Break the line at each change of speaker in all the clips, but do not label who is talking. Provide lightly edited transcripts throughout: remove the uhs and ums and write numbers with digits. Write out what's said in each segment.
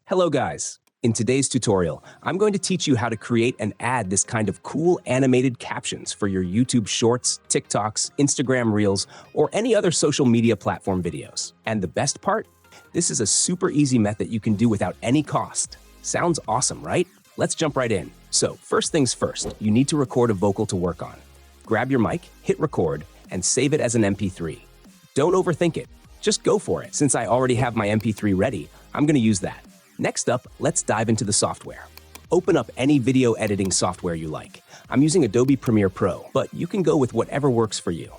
Hello guys! In today's tutorial, I'm going to teach you how to create and add this kind of cool animated captions for your YouTube Shorts, TikToks, Instagram Reels, or any other social media platform videos. And the best part? This is a super easy method you can do without any cost. Sounds awesome, right? Let's jump right in. So, first things first, you need to record a vocal to work on. Grab your mic, hit record, and save it as an MP3. Don't overthink it. Just go for it. Since I already have my MP3 ready, I'm going to use that. Next up, let's dive into the software. Open up any video editing software you like. I'm using Adobe Premiere Pro, but you can go with whatever works for you.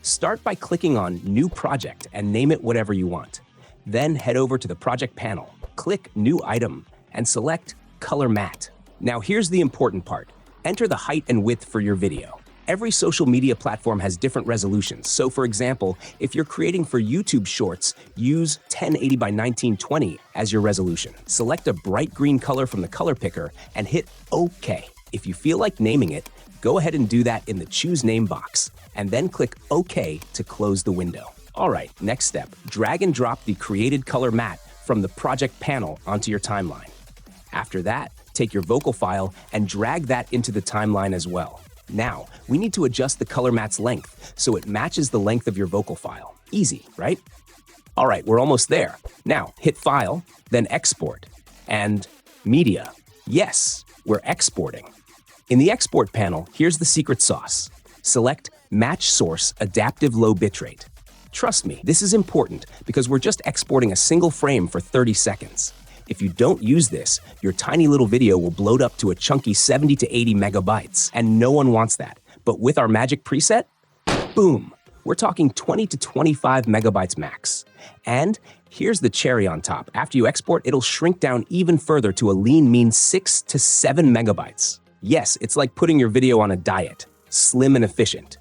Start by clicking on New Project and name it whatever you want. Then head over to the project panel, click New Item, and select Color Matte. Now here's the important part. Enter the height and width for your video. Every social media platform has different resolutions. So for example, if you're creating for YouTube Shorts, use 1080 by 1920 as your resolution. Select a bright green color from the color picker and hit OK. If you feel like naming it, go ahead and do that in the Choose Name box, and then click OK to close the window. All right, next step, drag and drop the created color matte from the project panel onto your timeline. After that, take your vocal file and drag that into the timeline as well. Now, we need to adjust the color matte's length so it matches the length of your vocal file. Easy, right? All right, we're almost there. Now, hit File, then Export, and Media. Yes, we're exporting. In the Export panel, here's the secret sauce. Select Match Source Adaptive Low Bitrate. Trust me, this is important because we're just exporting a single frame for 30 seconds. If you don't use this, your tiny little video will bloat up to a chunky 70 to 80 megabytes, and no one wants that. But with our magic preset, boom, we're talking 20 to 25 megabytes max. And here's the cherry on top. After you export, it'll shrink down even further to a lean, mean 6 to 7 megabytes. Yes, it's like putting your video on a diet, slim and efficient.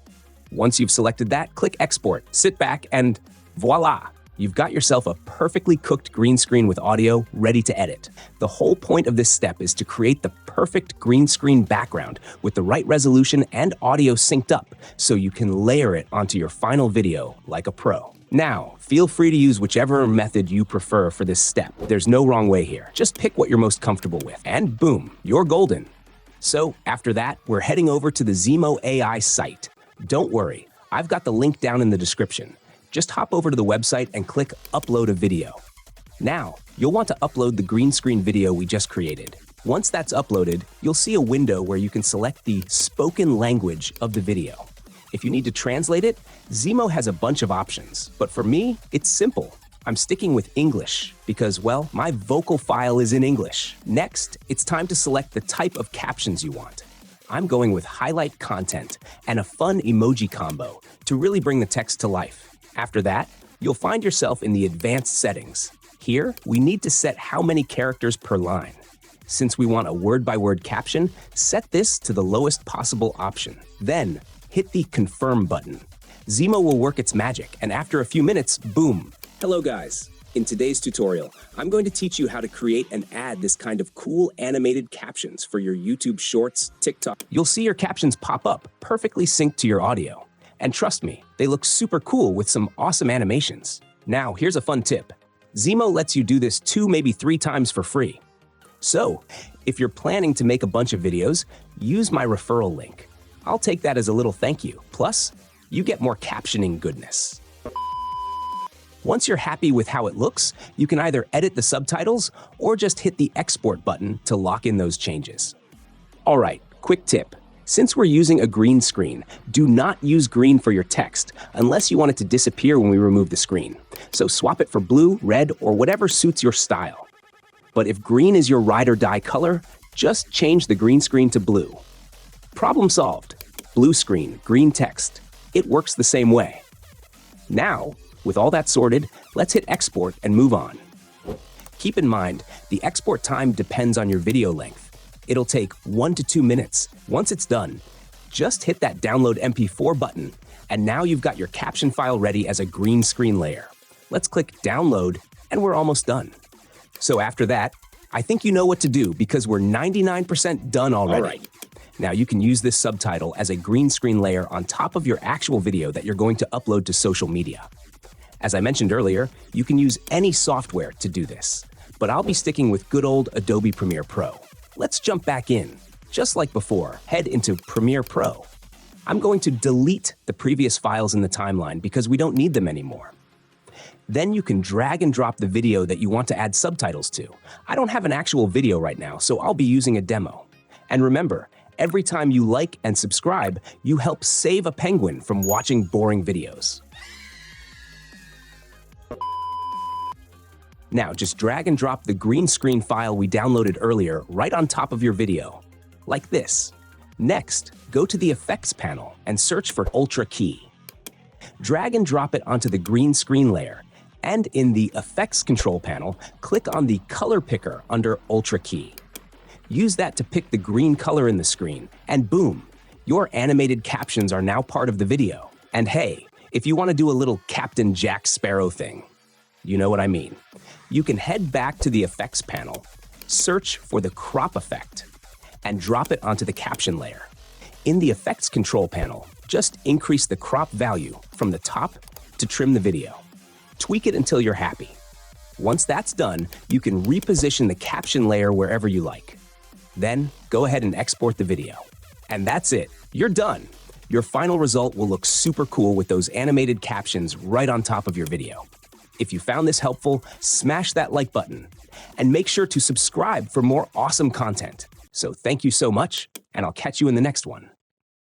Once you've selected that, click Export, sit back, and voila! You've got yourself a perfectly cooked green screen with audio ready to edit. The whole point of this step is to create the perfect green screen background with the right resolution and audio synced up so you can layer it onto your final video like a pro. Now, feel free to use whichever method you prefer for this step. There's no wrong way here. Just pick what you're most comfortable with, and boom, you're golden. So after that, we're heading over to the Zeemo AI site. Don't worry, I've got the link down in the description. Just hop over to the website and click Upload a Video. Now, you'll want to upload the green screen video we just created. Once that's uploaded, you'll see a window where you can select the spoken language of the video. If you need to translate it, Zeemo has a bunch of options, but for me, it's simple. I'm sticking with English because, well, my vocal file is in English. Next, it's time to select the type of captions you want. I'm going with highlight content and a fun emoji combo to really bring the text to life. After that, you'll find yourself in the advanced settings. Here, we need to set how many characters per line. Since we want a word-by-word caption, set this to the lowest possible option. Then, hit the Confirm button. Zeemo will work its magic, and after a few minutes, boom. Hello guys. In today's tutorial, I'm going to teach you how to create and add this kind of cool animated captions for your YouTube Shorts, TikTok. You'll see your captions pop up, perfectly synced to your audio. And trust me, they look super cool with some awesome animations. Now, here's a fun tip. Zeemo lets you do this 2, maybe 3 times for free. So, if you're planning to make a bunch of videos, use my referral link. I'll take that as a little thank you. Plus, you get more captioning goodness. Once you're happy with how it looks, you can either edit the subtitles or just hit the Export button to lock in those changes. All right, quick tip. Since we're using a green screen, do not use green for your text unless you want it to disappear when we remove the screen. So swap it for blue, red, or whatever suits your style. But if green is your ride or die color, just change the green screen to blue. Problem solved. Blue screen, green text. It works the same way. Now, with all that sorted, let's hit Export and move on. Keep in mind, the export time depends on your video length. It'll take 1 to 2 minutes. Once it's done, just hit that Download MP4 button, and now you've got your caption file ready as a green screen layer. Let's click Download, and we're almost done. So after that, I think you know what to do because we're 99% done already. All right. Now you can use this subtitle as a green screen layer on top of your actual video that you're going to upload to social media. As I mentioned earlier, you can use any software to do this. but I'll be sticking with good old Adobe Premiere Pro. Let's jump back in. Just like before, head into Premiere Pro. I'm going to delete the previous files in the timeline because we don't need them anymore. Then you can drag and drop the video that you want to add subtitles to. I don't have an actual video right now, so I'll be using a demo. And remember, every time you like and subscribe, you help save a penguin from watching boring videos. Now, just drag and drop the green screen file we downloaded earlier right on top of your video, like this. Next, go to the Effects panel and search for Ultra Key. Drag and drop it onto the green screen layer, and in the Effects control panel, click on the Color Picker under Ultra Key. Use that to pick the green color in the screen, and boom, your animated captions are now part of the video. And hey, if you want to do a little Captain Jack Sparrow thing, you know what I mean. You can head back to the Effects panel, search for the crop effect, and drop it onto the caption layer. In the Effects control panel, just increase the crop value from the top to trim the video. Tweak it until you're happy. Once that's done, you can reposition the caption layer wherever you like. Then, go ahead and export the video. And that's it. You're done. Your final result will look super cool with those animated captions right on top of your video. If you found this helpful, smash that like button. And make sure to subscribe for more awesome content. So thank you so much, and I'll catch you in the next one.